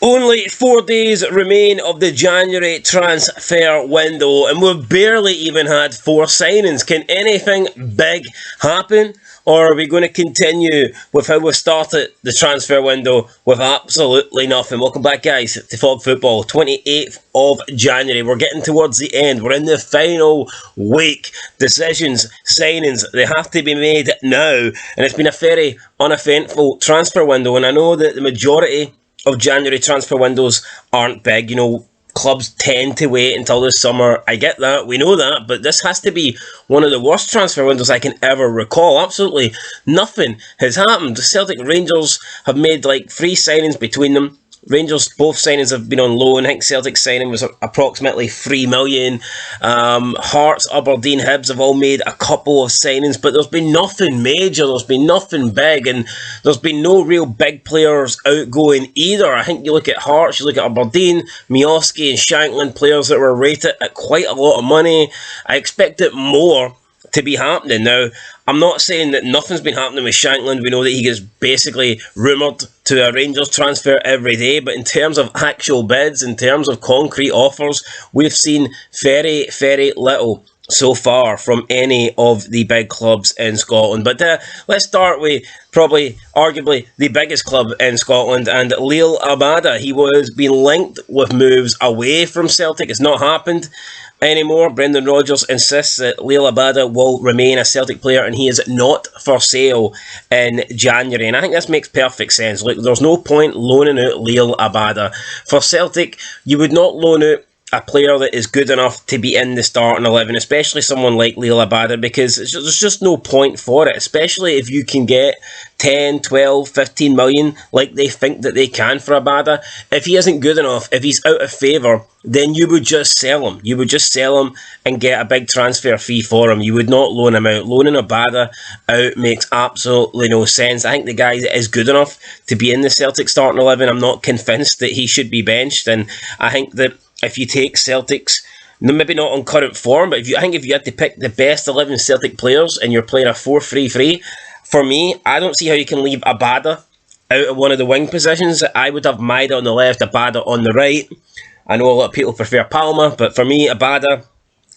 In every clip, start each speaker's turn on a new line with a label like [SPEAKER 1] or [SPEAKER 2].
[SPEAKER 1] Only 4 days remain of the January transfer window, and we've barely even had 4 signings. Can anything big happen? Or are we going to continue with how we started the transfer window with absolutely nothing? Welcome back, guys, to Fog Football. 28th of January. We're getting towards the end. We're in the final week. Decisions, signings, they have to be made now. And it's been a very uneventful transfer window. And I know that the majority of January transfer windows aren't big. You know, clubs tend to wait until the summer. I get that, we know that, but this has to be one of the worst transfer windows I can ever recall. Absolutely nothing has happened. The Celtic Rangers have made like 3 signings between them. Rangers, both signings have been on loan. I think Celtic's signing was approximately 3 million. Hearts, Aberdeen, Hibs have all made a couple of signings, but there's been nothing major, there's been nothing big, and there's been no real big players outgoing either. I think you look at Hearts, you look at Aberdeen, Miovski and Shankland, players that were rated at quite a lot of money. I expected more to be happening. Now, I'm not saying that nothing's been happening with Shankland. We know that he gets basically rumoured to a Rangers transfer every day, but in terms of actual bids, in terms of concrete offers, we've seen very, very little so far from any of the big clubs in Scotland. But let's start with probably, arguably, the biggest club in Scotland, and Liel Abada. He was being linked with moves away from Celtic. It's not happened anymore. Brendan Rodgers insists that Liel Abada will remain a Celtic player and he is not for sale in January. And I think this makes perfect sense. Look, there's no point loaning out Liel Abada. For Celtic, you would not loan out a player that is good enough to be in the starting 11, especially someone like Liel Abada, because there's just no point for it, especially if you can get 10, 12, 15 million like they think that they can for Abada. If he isn't good enough, if he's out of favour, then you would just sell him. You would just sell him and get a big transfer fee for him. You would not loan him out. Loaning Abada out makes absolutely no sense. I think the guy is good enough to be in the Celtic starting 11. I'm not convinced that he should be benched, and I think that if you take Celtic's, maybe not on current form, but I think if you had to pick the best 11 Celtic players and you're playing a 4-3-3, for me, I don't see how you can leave Abada out of one of the wing positions. I would have Maida on the left, Abada on the right. I know a lot of people prefer Palma, but for me, Abada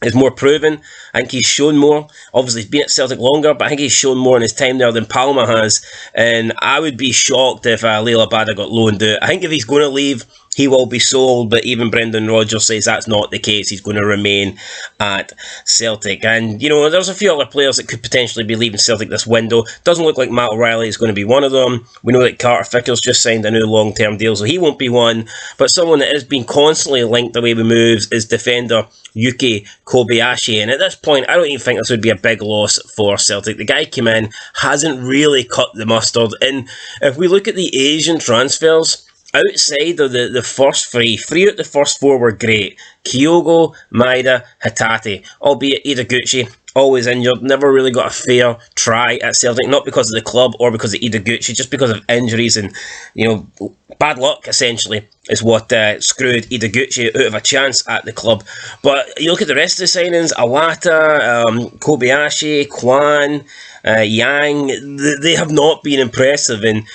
[SPEAKER 1] is more proven. I think he's shown more. Obviously, he's been at Celtic longer, but I think he's shown more in his time there than Palma has. And I would be shocked if Liel Abada got loaned out. I think if he's going to leave, he will be sold, but even Brendan Rodgers says that's not the case. He's going to remain at Celtic. And, you know, there's a few other players that could potentially be leaving Celtic this window. Doesn't look like Matt O'Reilly is going to be one of them. We know that Carter Fickel's just signed a new long-term deal, so he won't be one. But someone that has been constantly linked away with moves is defender Yuki Kobayashi. And at this point, I don't even think this would be a big loss for Celtic. The guy came in, hasn't really cut the mustard. And if we look at the Asian transfers, outside of the first 3 out of the first 4 were great. Kyogo, Maida, Hatate, albeit Ideguchi, always injured, never really got a fair try at Celtic, not because of the club or because of Ideguchi, just because of injuries and, you know, bad luck, essentially, is what screwed Ideguchi out of a chance at the club. But you look at the rest of the signings, Awata, Kobayashi, Kwan, Yang, they have not been impressive, and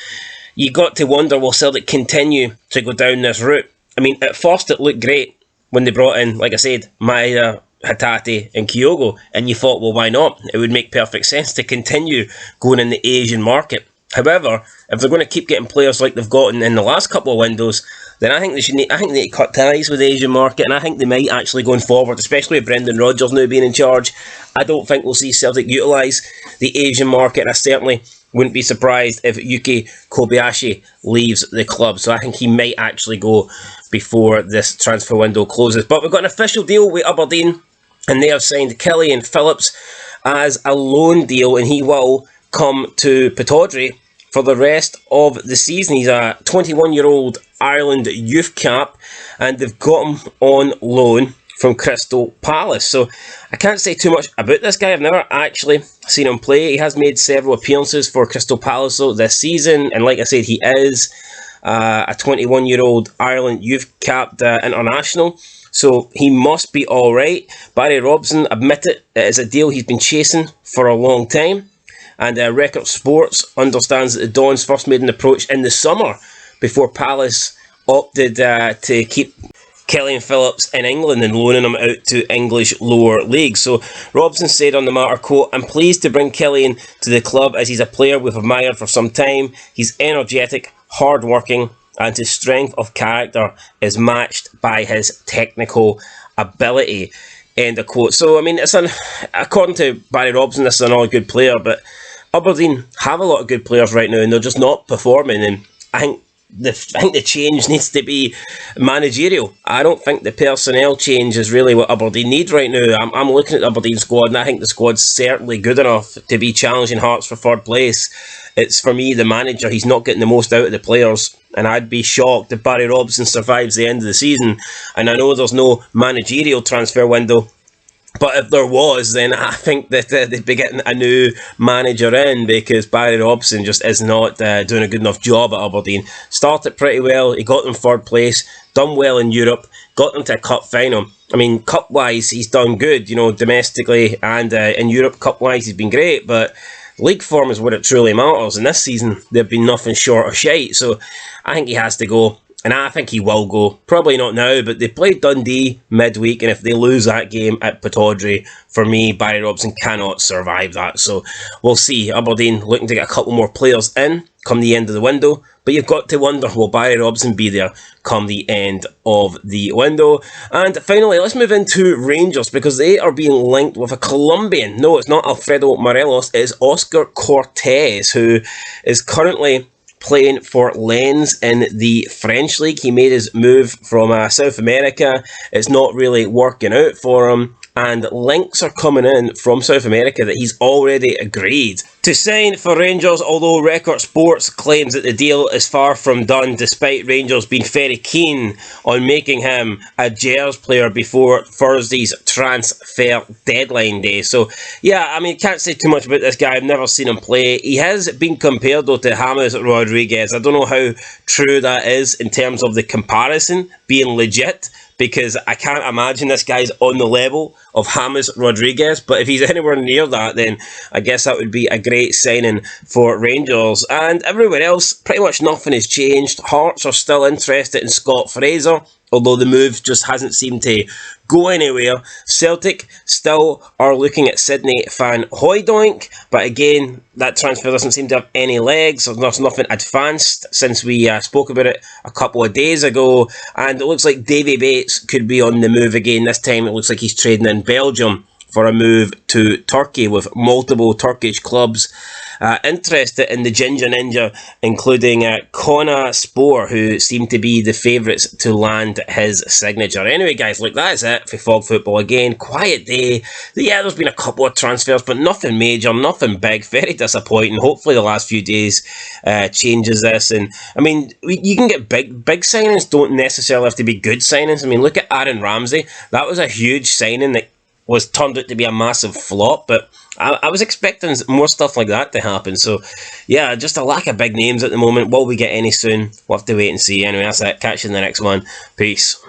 [SPEAKER 1] you got to wonder, will Celtic continue to go down this route? I mean, at first it looked great when they brought in, like I said, Maida, Hatate and Kyogo, and you thought, well, why not? It would make perfect sense to continue going in the Asian market. However, if they're going to keep getting players like they've gotten in the last couple of windows, then I think they need to cut ties with the Asian market, and I think they might actually going forward, especially with Brendan Rodgers now being in charge. I don't think we'll see Celtic utilise the Asian market, and I certainly wouldn't be surprised if Yuki Kobayashi leaves the club. So I think he might actually go before this transfer window closes. But we've got an official deal with Aberdeen, and they have signed Killian Phillips as a loan deal, and he will come to Pittodrie for the rest of the season. He's a 21-year-old Ireland youth cap, and they've got him on loan from Crystal Palace. So I can't say too much about this guy. I've never actually seen him play. He has made several appearances for Crystal Palace though this season, and like I said, he is a 21-year-old Ireland youth capped international, so he must be alright. Barry Robson admitted it is a deal he's been chasing for a long time, and Record Sports understands that the Dons first made an approach in the summer before Palace opted to keep Killian Phillips in England and loaning him out to English lower leagues. So Robson said on the matter, quote, "I'm pleased to bring Killian to the club as he's a player we've admired for some time. He's energetic, hard-working, and his strength of character is matched by his technical ability." End of quote. So, I mean, according to Barry Robson, this is another good player, but Aberdeen have a lot of good players right now, and they're just not performing. And I think the change needs to be managerial. I don't think the personnel change is really what Aberdeen need right now. I'm looking at the Aberdeen squad, and I think the squad's certainly good enough to be challenging Hearts for third place. It's, for me, the manager. He's not getting the most out of the players, and I'd be shocked if Barry Robson survives the end of the season. And I know there's no managerial transfer window, but if there was, then I think that they'd be getting a new manager in, because Barry Robson just is not doing a good enough job at Aberdeen. Started pretty well, he got them third place, done well in Europe, got them to a cup final. I mean, cup-wise, he's done good, you know, domestically, and in Europe, cup-wise, he's been great, but league form is what it truly matters, and this season, they've been nothing short of shite, so I think he has to go. And I think he will go. Probably not now, but they played Dundee midweek, and if they lose that game at Pittodrie, for me, Barry Robson cannot survive that. So we'll see. Aberdeen looking to get a couple more players in come the end of the window, but you've got to wonder, will Barry Robson be there come the end of the window? And finally, let's move into Rangers, because they are being linked with a Colombian. No, it's not Alfredo Morelos, it's Oscar Cortez, who is currently playing for Lens in the French league. He made his move from South America. It's not really working out for him, and links are coming in from South America that he's already agreed to sign for Rangers, although Record Sports claims that the deal is far from done, despite Rangers being very keen on making him a Gers player before Thursday's transfer deadline day. So, yeah, I mean, can't say too much about this guy. I've never seen him play. He has been compared, though, to James Rodriguez. I don't know how true that is in terms of the comparison being legit, because I can't imagine this guy's on the level of James Rodriguez, but if he's anywhere near that, then I guess that would be a great signing for Rangers. And everywhere else, pretty much nothing has changed. Hearts are still interested in Scott Fraser, although the move just hasn't seemed to go anywhere. Celtic still are looking at Sydney van Hooijdonk, but again, that transfer doesn't seem to have any legs. There's nothing advanced since we spoke about it a couple of days ago, and it looks like Davy Bates could be on the move again. This time it looks like he's trading in Belgium for a move to Turkey, with multiple Turkish clubs interested in the Ginger Ninja, including Konaspor, who seem to be the favourites to land his signature. Anyway, guys, look, that's it for Fog Football again. Quiet day. Yeah, there's been a couple of transfers, but nothing major, nothing big. Very disappointing. Hopefully the last few days changes this. And, I mean, you can get big signings, don't necessarily have to be good signings. I mean, look at Aaron Ramsey. That was a huge signing that was turned out to be a massive flop, but I was expecting more stuff like that to happen. So, yeah, just a lack of big names at the moment. Will we get any soon? We'll have to wait and see. Anyway, that's it. Catch you in the next one. Peace.